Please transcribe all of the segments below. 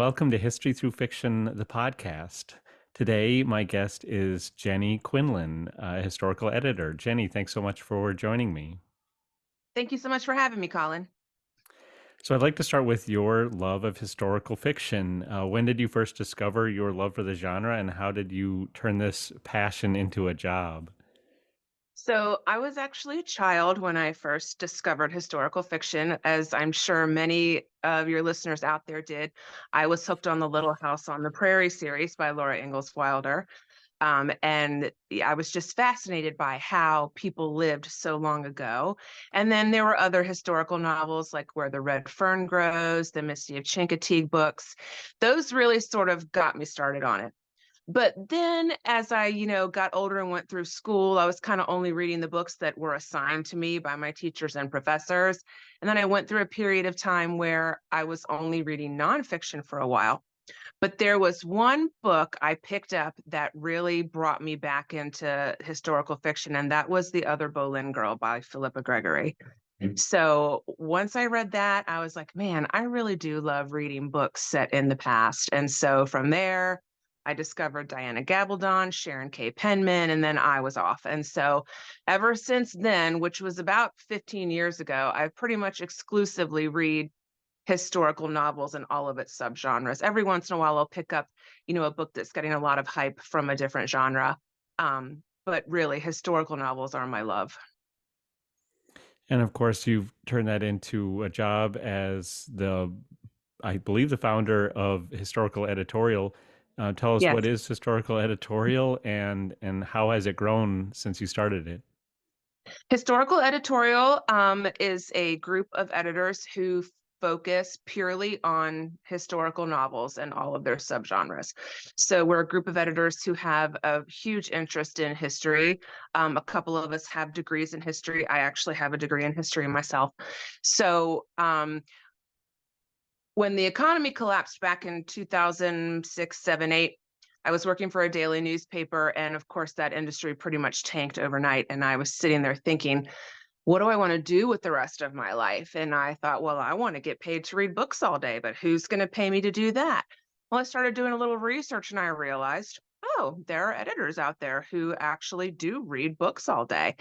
welcome to History Through Fiction, the podcast. Today, my guest is Jenny Quinlan, a historical editor. Jenny, thanks so much for joining me. Thank you so much for having me, Colin. So, I'd like to start with your love of historical fiction. When did you first discover your love for the genre, and how did you turn this passion into a job? So, I was actually a child when I first discovered historical fiction, as I'm sure many of your listeners out there did. I was hooked on the Little House on the Prairie series by Laura Ingalls Wilder. I was just fascinated by how people lived so long ago. And then there were other historical novels like Where the Red Fern Grows, the Misty of Chincoteague books. Those really sort of got me started on it. But then as I, got older and went through school, I was kind of only reading the books that were assigned to me by my teachers and professors. And then I went through a period of time where I was only reading nonfiction for a while. But there was one book I picked up that really brought me back into historical fiction, and that was The Other Boleyn Girl by Philippa Gregory. So once I read that, I was like, man, I really do love reading books set in the past. And so from there, I discovered Diana Gabaldon, Sharon K. Penman, and then I was off. And so ever since then, which was about 15 years ago, I've pretty much exclusively read historical novels and all of its subgenres. Every once in a while, I'll pick up, a book that's getting a lot of hype from a different genre. But really, historical novels are my love. And of course, you've turned that into a job as I believe, the founder of Historical Editorial. Tell us, what Yes. is Historical Editorial, and how has it grown since you started it? Historical Editorial is a group of editors who focus purely on historical novels and all of their subgenres. So we're a group of editors who have a huge interest in history. A couple of us have degrees in history. I actually have a degree in history myself. So when the economy collapsed back in 2006, 7, 8, I was working for a daily newspaper. And of course, that industry pretty much tanked overnight. And I was sitting there thinking, what do I want to do with the rest of my life? And I thought, well, I want to get paid to read books all day, but who's going to pay me to do that? Well, I started doing a little research and I realized, oh, there are editors out there who actually do read books all day.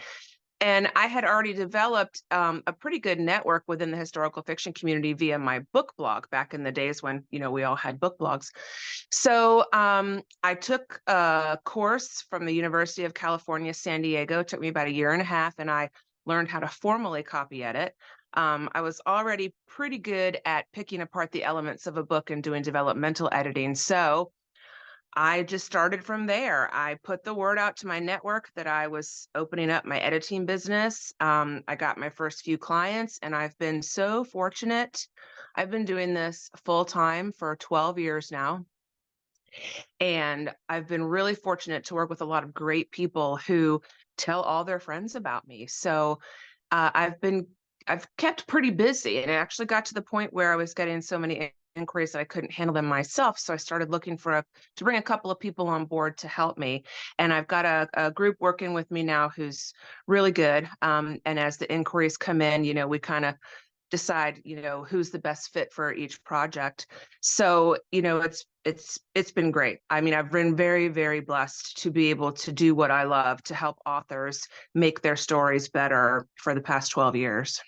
And I had already developed a pretty good network within the historical fiction community via my book blog back in the days when, we all had book blogs. So I took a course from the University of California, San Diego. It took me about a year and a half, and I learned how to formally copy edit. I was already pretty good at picking apart the elements of a book and doing developmental editing. So I just started from there. I put the word out to my network that I was opening up my editing business. I got my first few clients, and I've been so fortunate. I've been doing this full time for 12 years now. And I've been really fortunate to work with a lot of great people who tell all their friends about me. So I've kept pretty busy, and it actually got to the point where I was getting so many inquiries that I couldn't handle them myself. So I started looking to bring a couple of people on board to help me. And I've got a group working with me now who's really good. And as the inquiries come in, we kind of decide, who's the best fit for each project. So, it's been great. I mean, I've been very, very blessed to be able to do what I love, to help authors make their stories better for the past 12 years.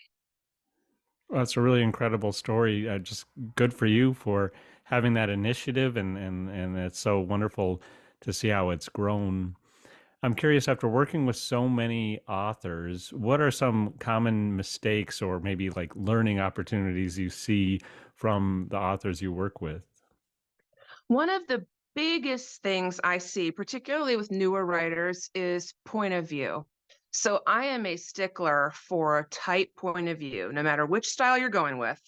Well, it's a really incredible story. Just good for you for having that initiative, and it's so wonderful to see how it's grown. I'm curious, after working with so many authors, what are some common mistakes or maybe like learning opportunities you see from the authors you work with? One of the biggest things I see, particularly with newer writers, is point of view. So I am a stickler for a tight point of view, no matter which style you're going with,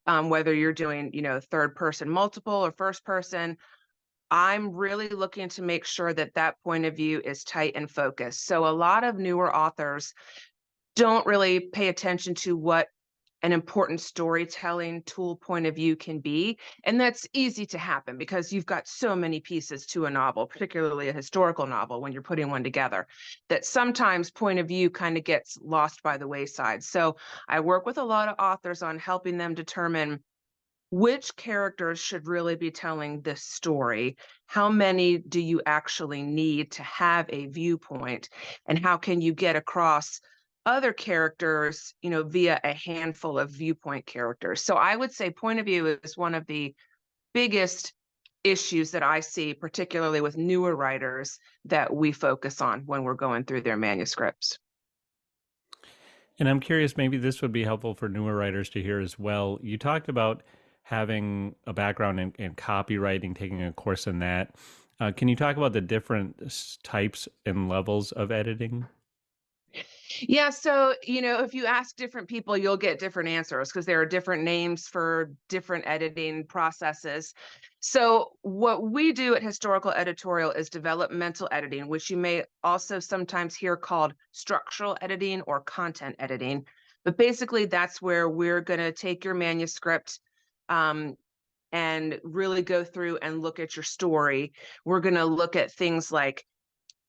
whether you're doing, third person multiple or first person. I'm really looking to make sure that that point of view is tight and focused. So a lot of newer authors don't really pay attention to what an important storytelling tool point of view can be. And that's easy to happen because you've got so many pieces to a novel, particularly a historical novel when you're putting one together, that sometimes point of view kind of gets lost by the wayside. So I work with a lot of authors on helping them determine which characters should really be telling this story? How many do you actually need to have a viewpoint? And how can you get across other characters, via a handful of viewpoint characters? So I would say point of view is one of the biggest issues that I see, particularly with newer writers, that we focus on when we're going through their manuscripts. And I'm curious, maybe this would be helpful for newer writers to hear as well. You talked about having a background in copywriting, taking a course in that. Can you talk about the different types and levels of editing? Yeah, so, if you ask different people, you'll get different answers because there are different names for different editing processes. So, what we do at Historical Editorial is developmental editing, which you may also sometimes hear called structural editing or content editing. But basically, that's where we're going to take your manuscript, um, and really go through and look at your story. We're going to look at things like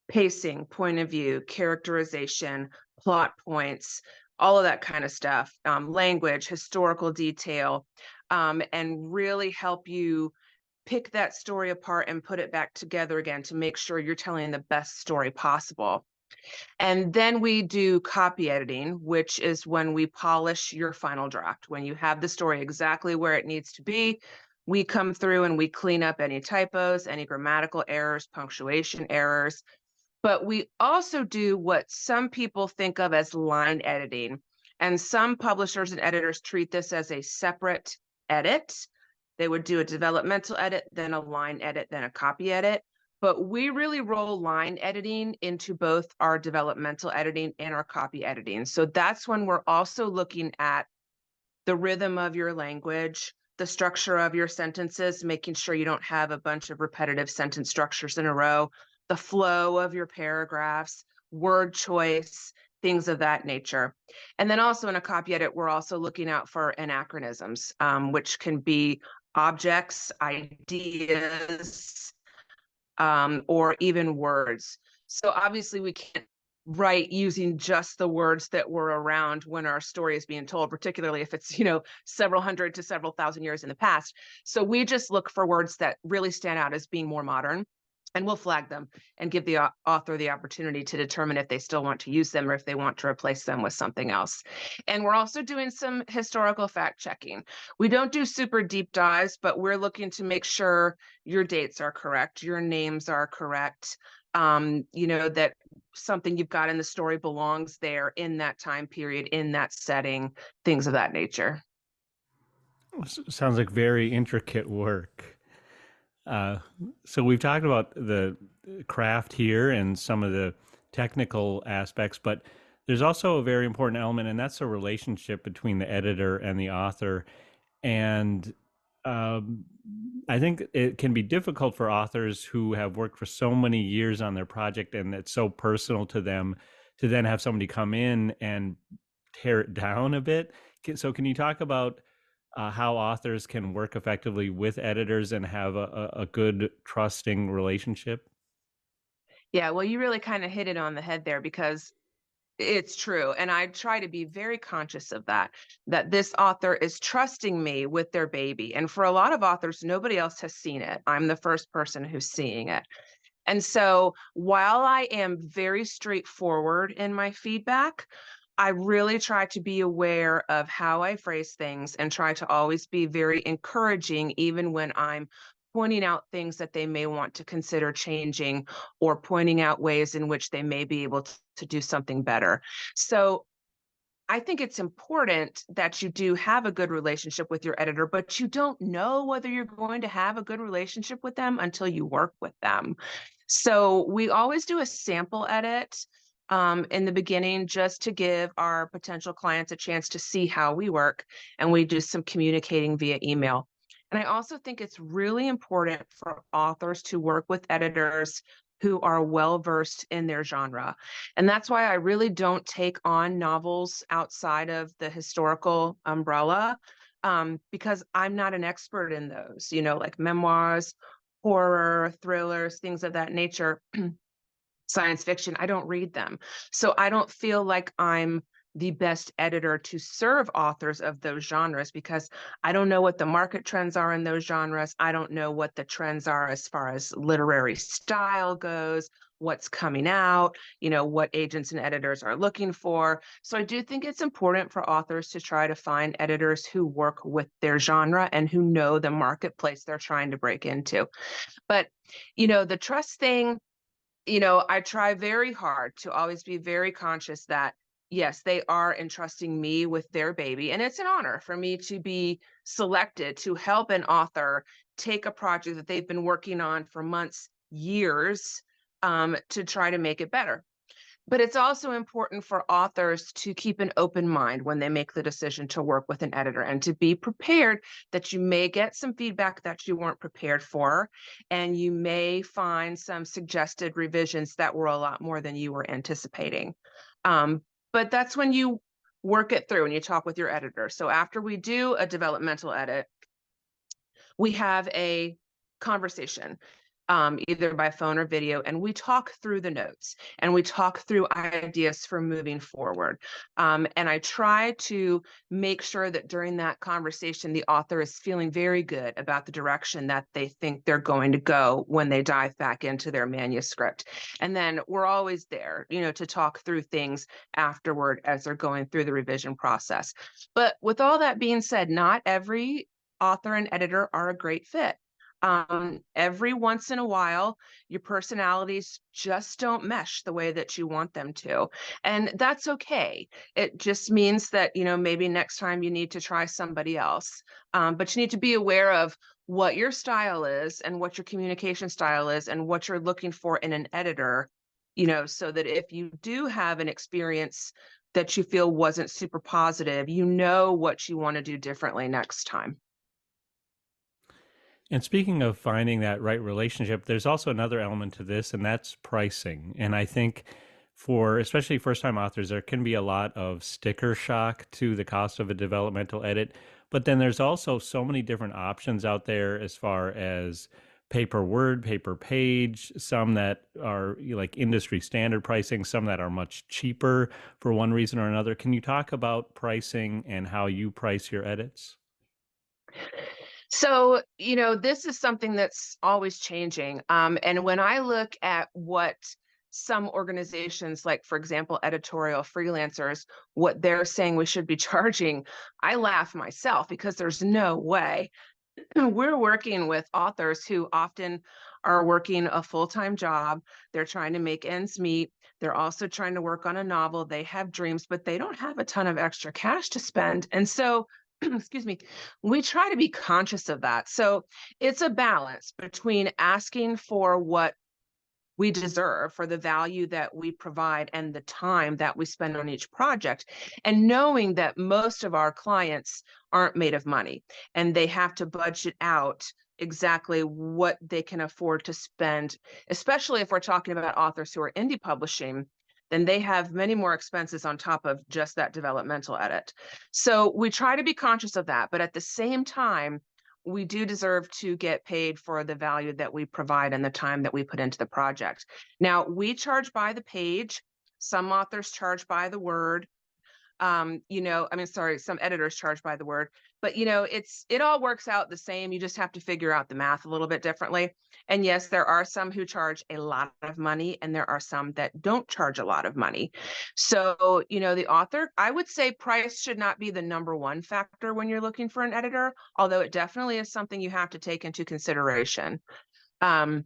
pacing, point of view, characterization, plot points, all of that kind of stuff, language, historical detail, and really help you pick that story apart and put it back together again to make sure you're telling the best story possible. And then we do copy editing, which is when we polish your final draft. When you have the story exactly where it needs to be, we come through and we clean up any typos, any grammatical errors, punctuation errors, but we also do what some people think of as line editing. And some publishers and editors treat this as a separate edit. They would do a developmental edit, then a line edit, then a copy edit. But we really roll line editing into both our developmental editing and our copy editing. So that's when we're also looking at the rhythm of your language, the structure of your sentences, making sure you don't have a bunch of repetitive sentence structures in a row, the flow of your paragraphs, word choice, things of that nature. And then also in a copy edit, we're also looking out for anachronisms, which can be objects, ideas, or even words. So obviously we can't write using just the words that were around when our story is being told, particularly if it's, several hundred to several thousand years in the past. So we just look for words that really stand out as being more modern. And we'll flag them and give the author the opportunity to determine if they still want to use them or if they want to replace them with something else. And we're also doing some historical fact checking. We don't do super deep dives, but we're looking to make sure your dates are correct, your names are correct, that something you've got in the story belongs there in that time period, in that setting, things of that nature. Sounds like very intricate work. Uh, so we've talked about the craft here and some of the technical aspects, but there's also a very important element, and that's the relationship between the editor and the author. And um, I think it can be difficult for authors who have worked for so many years on their project and it's so personal to them to then have somebody come in and tear it down a bit. So, can you talk about how authors can work effectively with editors and have a good, trusting relationship? Yeah, well, you really kind of hit it on the head there because it's true. And I try to be very conscious of that this author is trusting me with their baby. And for a lot of authors, nobody else has seen it. I'm the first person who's seeing it. And so while I am very straightforward in my feedback, I really try to be aware of how I phrase things and try to always be very encouraging, even when I'm pointing out things that they may want to consider changing or pointing out ways in which they may be able to do something better. So I think it's important that you do have a good relationship with your editor, but you don't know whether you're going to have a good relationship with them until you work with them. So we always do a sample edit in the beginning just to give our potential clients a chance to see how we work. And we do some communicating via email. And I also think it's really important for authors to work with editors who are well versed in their genre. And that's why I really don't take on novels outside of the historical umbrella, because I'm not an expert in those, like memoirs, horror, thrillers, things of that nature. Science fiction, I don't read them. So I don't feel like I'm the best editor to serve authors of those genres, because I don't know what the market trends are in those genres. I don't know what the trends are as far as literary style goes, what's coming out, what agents and editors are looking for. So I do think it's important for authors to try to find editors who work with their genre and who know the marketplace they're trying to break into. But, the trust thing, I try very hard to always be very conscious that, yes, they are entrusting me with their baby. And it's an honor for me to be selected to help an author take a project that they've been working on for months, years, to try to make it better. But it's also important for authors to keep an open mind when they make the decision to work with an editor, and to be prepared that you may get some feedback that you weren't prepared for, and you may find some suggested revisions that were a lot more than you were anticipating. But that's when you work it through and you talk with your editor. So after we do a developmental edit, we have a conversation, either by phone or video, and we talk through the notes and we talk through ideas for moving forward. And I try to make sure that during that conversation, the author is feeling very good about the direction that they think they're going to go when they dive back into their manuscript. And then we're always there, to talk through things afterward as they're going through the revision process. But with all that being said, not every author and editor are a great fit. Every once in a while, your personalities just don't mesh the way that you want them to. And that's okay. It just means that, maybe next time you need to try somebody else. But you need to be aware of what your style is and what your communication style is and what you're looking for in an editor, so that if you do have an experience that you feel wasn't super positive, you know what you want to do differently next time. And speaking of finding that right relationship, there's also another element to this, and that's pricing. And I think for especially first time authors, there can be a lot of sticker shock to the cost of a developmental edit. But then there's also so many different options out there as far as paper word, paper page, some that are like industry standard pricing, some that are much cheaper for one reason or another. Can you talk about pricing and how you price your edits? So, this is something that's always changing. And when I look at what some organizations, like, for example, editorial freelancers, what they're saying we should be charging, I laugh myself because there's no way. We're working with authors who often are working a full-time job. They're trying to make ends meet. They're also trying to work on a novel. They have dreams, but they don't have a ton of extra cash to spend. And so, excuse me, we try to be conscious of that. So it's a balance between asking for what we deserve for the value that we provide and the time that we spend on each project, and knowing that most of our clients aren't made of money and they have to budget out exactly what they can afford to spend, especially if we're talking about authors who are indie publishing. Then they have many more expenses on top of just that developmental edit. So we try to be conscious of that, but at the same time, we do deserve to get paid for the value that we provide and the time that we put into the project. Now, we charge by the page. Some authors charge by the word. Sorry, some editors charge by the word, but it all works out the same. You just have to figure out the math a little bit differently. And yes, there are some who charge a lot of money, and there are some that don't charge a lot of money. So, the author, I would say price should not be the number one factor when you're looking for an editor, although it definitely is something you have to take into consideration. Um,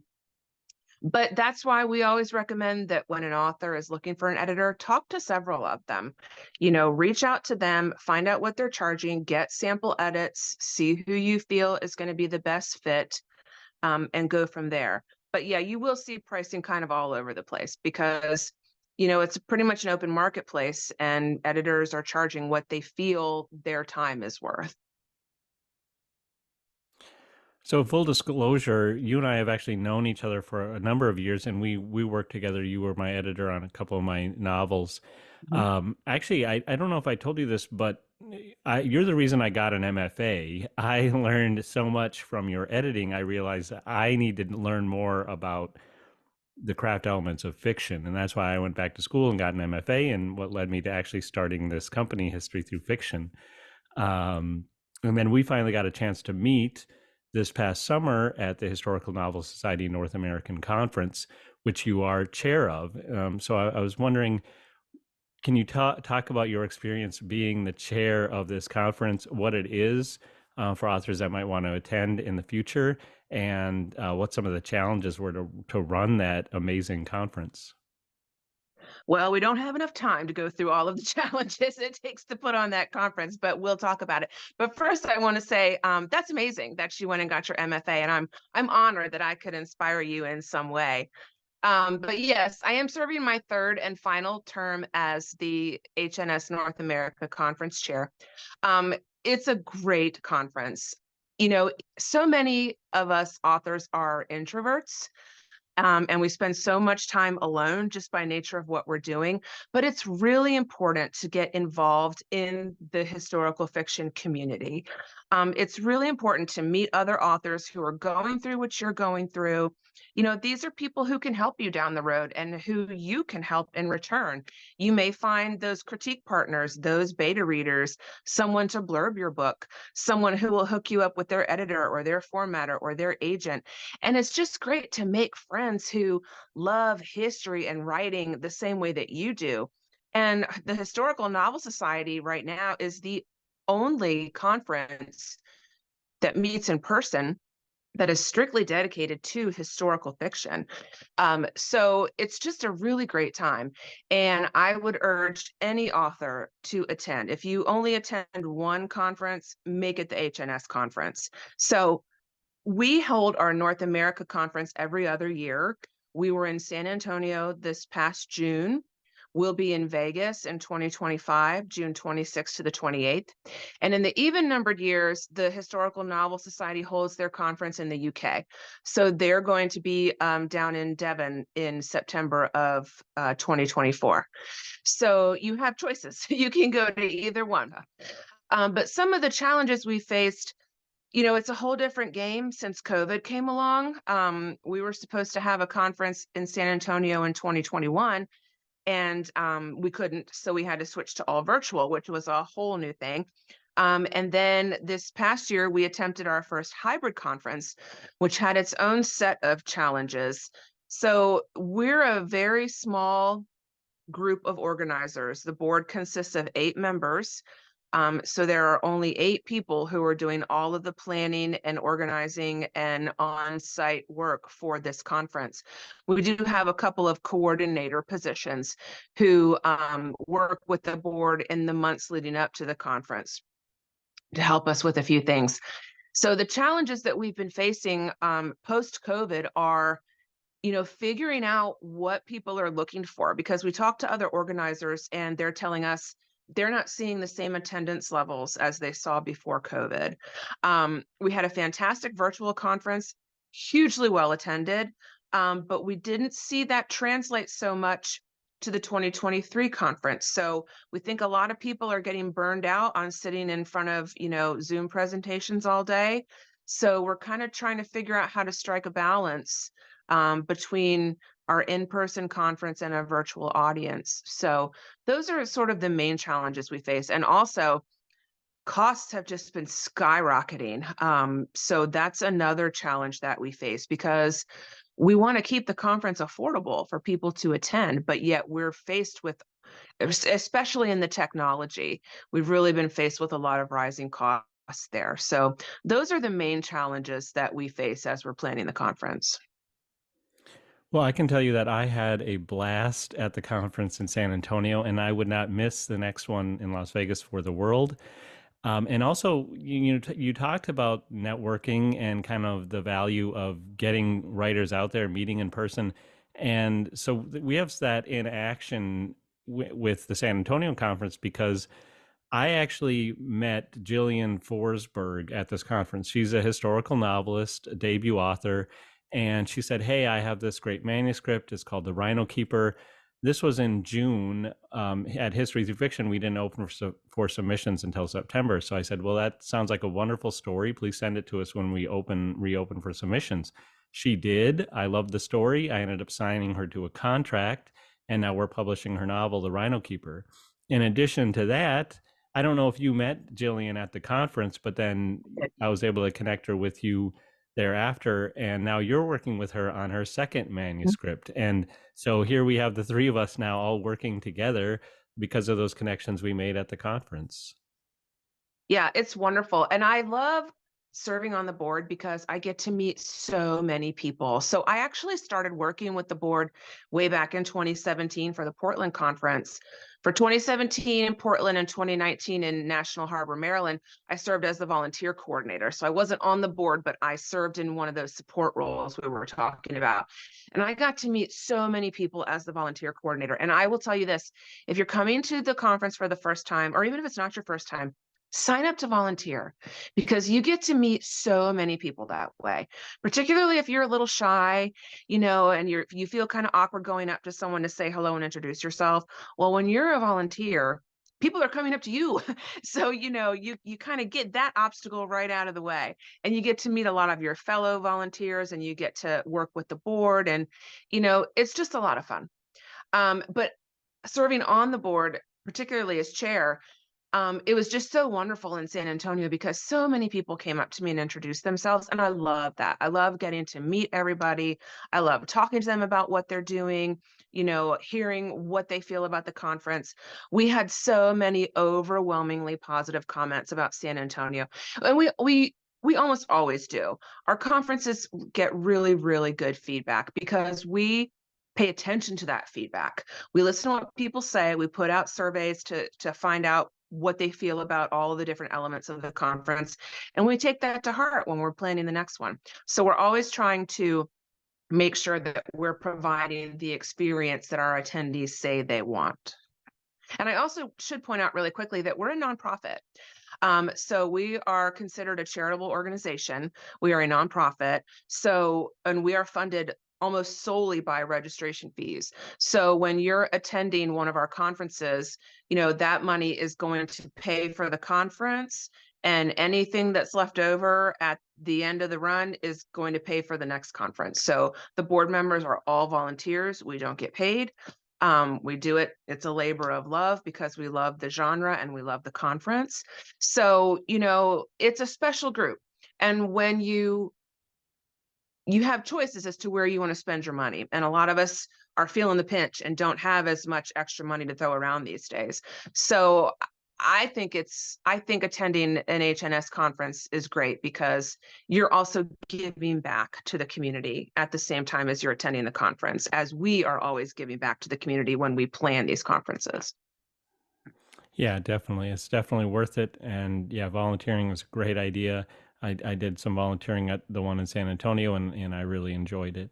but that's why we always recommend that when an author is looking for an editor, talk to several of them. Reach out to them, find out what they're charging, get sample edits, see who you feel is going to be the best fit, and go from there. But yeah, you will see pricing kind of all over the place because, it's pretty much an open marketplace and editors are charging what they feel their time is worth. So full disclosure, you and I have actually known each other for a number of years, and we worked together. You were my editor on a couple of my novels. Mhm. Actually, I don't know if I told you this, but you're the reason I got an MFA. I learned so much from your editing. I realized that I need to learn more about the craft elements of fiction. And that's why I went back to school and got an MFA, and what led me to actually starting this company, History Through Fiction. Um, and then we finally got a chance to meet this past summer at the Historical Novel Society North American Conference, which you are chair of. So I was wondering, can you talk about your experience being the chair of this conference, what it is for authors that might want to attend in the future, and what some of the challenges were to run that amazing conference? Well, we don't have enough time to go through all of the challenges it takes to put on that conference, but we'll talk about it. But first, I want to say that's amazing that you went and got your MFA, and I'm honored that I could inspire you in some way. But yes, I am serving my third and final term as the HNS North America Conference Chair. Um, it's a great conference. You know, so many of us authors are introverts, and we spend so much time alone just by nature of what we're doing. But it's really important to get involved in the historical fiction community. It's really important to meet other authors who are going through what you're going through. You know, these are people who can help you down the road and who you can help in return. You may find those critique partners, those beta readers, someone to blurb your book, someone who will hook you up with their editor or their formatter or their agent. And it's just great to make friends who love history and writing the same way that you do. And the Historical Novel Society right now is the only conference that meets in person that is strictly dedicated to historical fiction. So it's just a really great time. And I would urge any author to attend. If you only attend one conference, make it the HNS conference. So we hold our North America conference every other year. We were in San Antonio this past June. We'll be in Vegas in 2025, June 26th to the 28th. And in the even numbered years, the Historical Novel Society holds their conference in the UK. So they're going to be down in Devon in September of 2024. So you have choices. You can go to either one. But some of the challenges we faced, you know, it's a whole different game since COVID came along. We were supposed to have a conference in San Antonio in 2021, and we couldn't, so we had to switch to all virtual, which was a whole new thing. And then this past year, we attempted our first hybrid conference, which had its own set of challenges. So we're a very small group of organizers. The board consists of 8 members. So there are only 8 people who are doing all of the planning and organizing and on-site work for this conference. We do have a couple of coordinator positions who work with the board in the months leading up to the conference to help us with a few things. So the challenges that we've been facing post-COVID are, you know, figuring out what people are looking for, because we talk to other organizers and they're telling us they're not seeing the same attendance levels as they saw before COVID. We had a fantastic virtual conference, hugely well attended, but we didn't see that translate so much to the 2023 conference. So we think a lot of people are getting burned out on sitting in front of, you know, Zoom presentations all day. So we're kind of trying to figure out how to strike a balance between our in-person conference and a virtual audience. So those are sort of the main challenges we face. And also, costs have just been skyrocketing. So that's another challenge that we face, because we want to keep the conference affordable for people to attend, but yet we're faced with, especially in the technology, we've really been faced with a lot of rising costs there. So those are the main challenges that we face as we're planning the conference. Well, I can tell you that I had a blast at the conference in San Antonio, and I would not miss the next one in Las Vegas for the world. And also, you talked about networking and kind of the value of getting writers out there, meeting in person. And so we have that in action with the San Antonio conference, because I actually met Jillian Forsberg at this conference. She's a historical novelist, a debut author, and she said, "Hey, I have this great manuscript. It's called The Rhino Keeper." This was in June. At History Through Fiction, we didn't open for submissions until September. So I said, "Well, that sounds like a wonderful story. Please send it to us when we reopen for submissions." She did. I loved the story. I ended up signing her to a contract, and now we're publishing her novel, The Rhino Keeper. In addition to that, I don't know if you met Jillian at the conference, but then I was able to connect her with you thereafter. And now you're working with her on her second manuscript. And so here we have the three of us now all working together because of those connections we made at the conference. Yeah, it's wonderful. And I love serving on the board because I get to meet so many people. So I actually started working with the board way back in 2017 for the Portland conference. For 2017 in Portland and 2019 in National Harbor, Maryland, I served as the volunteer coordinator. So I wasn't on the board, but I served in one of those support roles we were talking about. And I got to meet so many people as the volunteer coordinator. And I will tell you this, if you're coming to the conference for the first time, or even if it's not your first time, sign up to volunteer because you get to meet so many people that way, particularly if you're a little shy, and you feel kind of awkward going up to someone to say hello and introduce yourself. Well, when you're a volunteer, people are coming up to you. So, you kind of get that obstacle right out of the way, and you get to meet a lot of your fellow volunteers, and you get to work with the board, and it's just a lot of fun. But serving on the board, particularly as chair, it was just so wonderful in San Antonio because so many people came up to me and introduced themselves, and I love that. I love getting to meet everybody. I love talking to them about what they're doing, hearing what they feel about the conference. We had so many overwhelmingly positive comments about San Antonio, and we almost always do. Our conferences get really, really good feedback because we pay attention to that feedback. We listen to what people say. We put out surveys to find out what they feel about all of the different elements of the conference. And we take that to heart when we're planning the next one. So we're always trying to make sure that we're providing the experience that our attendees say they want. And I also should point out really quickly that we're a nonprofit. So we are considered a charitable organization. We are a nonprofit. And we are funded almost solely by registration fees. So when you're attending one of our conferences, that money is going to pay for the conference, and anything that's left over at the end of the run is going to pay for the next conference. So the board members are all volunteers. We don't get paid. We do it, it's a labor of love because we love the genre and we love the conference. So, it's a special group. And when you have choices as to where you want to spend your money. And a lot of us are feeling the pinch and don't have as much extra money to throw around these days. So I think attending an HNS conference is great because you're also giving back to the community at the same time as you're attending the conference, as we are always giving back to the community when we plan these conferences. Yeah, definitely. It's definitely worth it. And yeah, volunteering was a great idea. I did some volunteering at the one in San Antonio, and I really enjoyed it.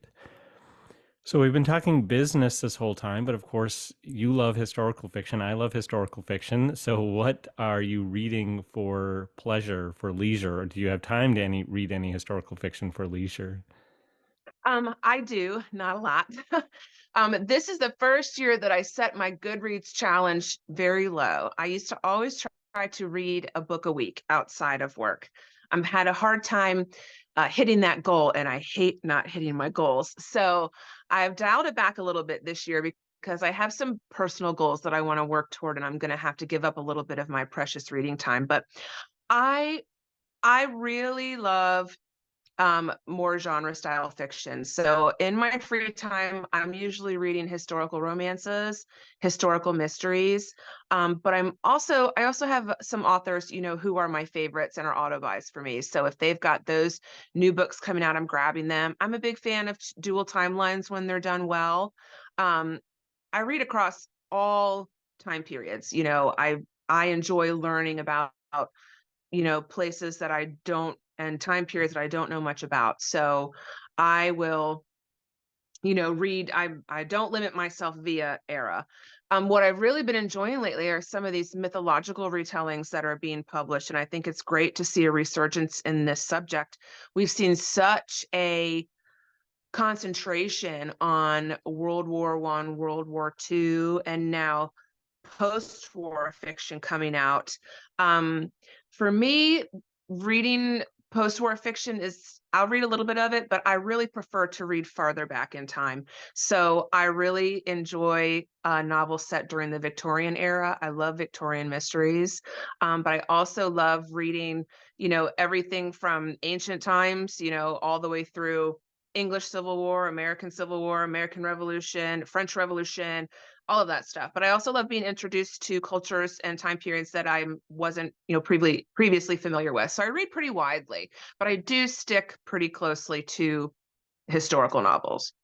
So we've been talking business this whole time, but of course, you love historical fiction. I love historical fiction. So what are you reading for pleasure, for leisure? Or do you have time to read any historical fiction for leisure? I do, not a lot. This is the first year that I set my Goodreads challenge very low. I used to always try to read a book a week outside of work. I've had a hard time hitting that goal, and I hate not hitting my goals. So I've dialed it back a little bit this year because I have some personal goals that I want to work toward, and I'm going to have to give up a little bit of my precious reading time. But I I really love more genre style fiction. So in my free time, I'm usually reading historical romances, historical mysteries. But I also have some authors, who are my favorites and are auto buys for me. So if they've got those new books coming out, I'm grabbing them. I'm a big fan of dual timelines when they're done well. Um, I read across all time periods. I enjoy learning about places that I don't and time periods that I don't know much about. So I will, read. I don't limit myself via era. What I've really been enjoying lately are some of these mythological retellings that are being published, and I think it's great to see a resurgence in this subject. We've seen such a concentration on World War One, World War Two, and now post-war fiction coming out. For me, reading Post-war fiction is I'll read a little bit of it, but I really prefer to read farther back in time. So I really enjoy novels set during the Victorian era. I love Victorian mysteries, but I also love reading, everything from ancient times, all the way through English Civil War, American Civil War, American Revolution, French Revolution, all of that stuff. But I also love being introduced to cultures and time periods that I wasn't, previously familiar with. So I read pretty widely, but I do stick pretty closely to historical novels.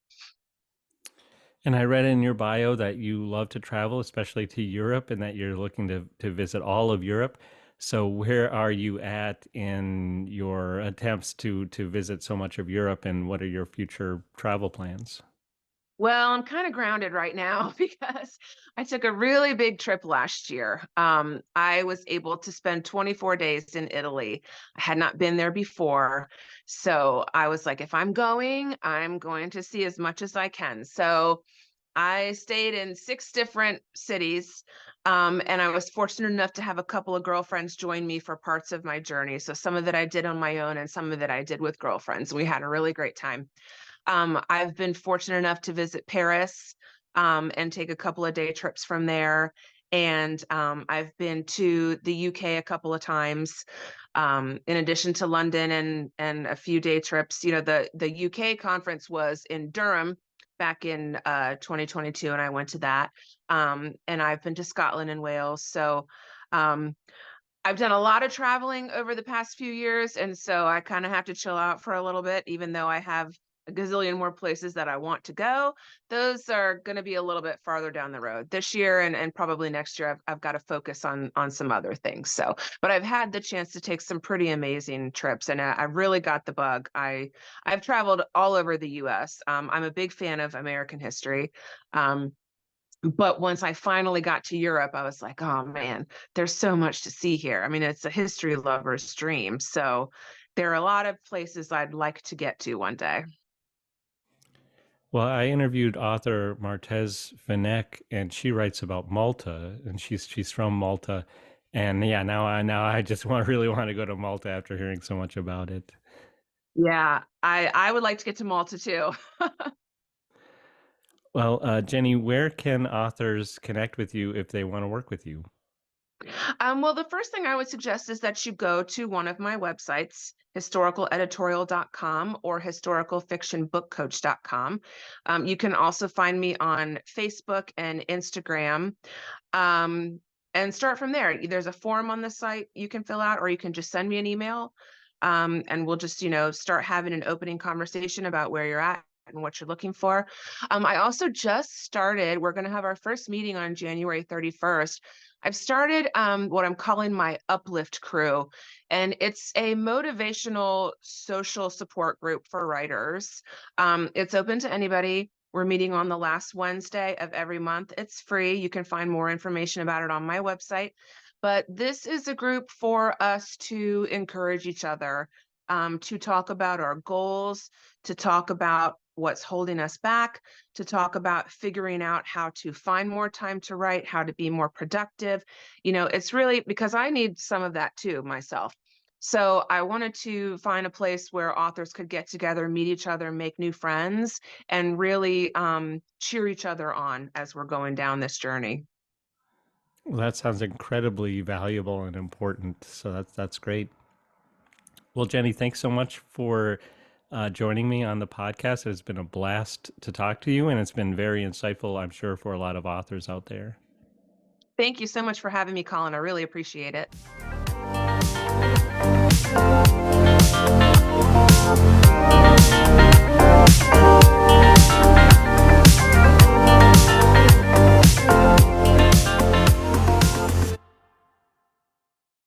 And I read in your bio that you love to travel, especially to Europe, and that you're looking to visit all of Europe. So where are you at in your attempts to visit so much of Europe, and what are your future travel plans? Well, I'm kind of grounded right now because I took a really big trip last year. I was able to spend 24 days in Italy. I had not been there before. So I was like, if I'm going to see as much as I can. So I stayed in 6 different cities, and I was fortunate enough to have a couple of girlfriends join me for parts of my journey. So some of it I did on my own and some of it I did with girlfriends. We had a really great time. I've been fortunate enough to visit Paris, and take a couple of day trips from there. And I've been to the UK a couple of times, in addition to London and a few day trips. The UK conference was in Durham back in 2022, and I went to that. And I've been to Scotland and Wales. So um, I've done a lot of traveling over the past few years, and so I kinda have to chill out for a little bit, even though I have a gazillion more places that I want to go. Those are gonna be a little bit farther down the road. This year and probably next year, I've gotta focus on some other things, but I've had the chance to take some pretty amazing trips, and I really got the bug. I've traveled all over the US. I'm a big fan of American history. Um, but once I finally got to Europe, I was like, "Oh, man, there's so much to see here." I mean, it's a history lover's dream, so there are a lot of places I'd like to get to one day. Well, I interviewed author Martez Vanek, and she writes about Malta, and she's from Malta, and yeah, now I just really want to go to Malta after hearing so much about it. Yeah, I would like to get to Malta too. Well, Jenny, where can authors connect with you if they want to work with you? Well, the first thing I would suggest is that you go to one of my websites, historicaleditorial.com or historicalfictionbookcoach.com. You can also find me on Facebook and Instagram, um, and start from there. There's a form on the site you can fill out, or you can just send me an email, and we'll just, start having an opening conversation about where you're at and what you're looking for. I also just started, we're going to have our first meeting on January 31st. I've started what I'm calling my Uplift Crew, and it's a motivational social support group for writers. It's open to anybody. We're meeting on the last Wednesday of every month. It's free. You can find more information about it on my website. But this is a group for us to encourage each other, to talk about our goals, to talk about what's holding us back, to talk about figuring out how to find more time to write, how to be more productive. It's really because I need some of that too myself. So I wanted to find a place where authors could get together, meet each other, make new friends, and really cheer each other on as we're going down this journey. Well, that sounds incredibly valuable and important. So that's great. Well, Jenny, thanks so much for joining me on the podcast. It's been a blast to talk to you, and it's been very insightful, I'm sure, for a lot of authors out there. Thank you so much for having me, Colin. I really appreciate it.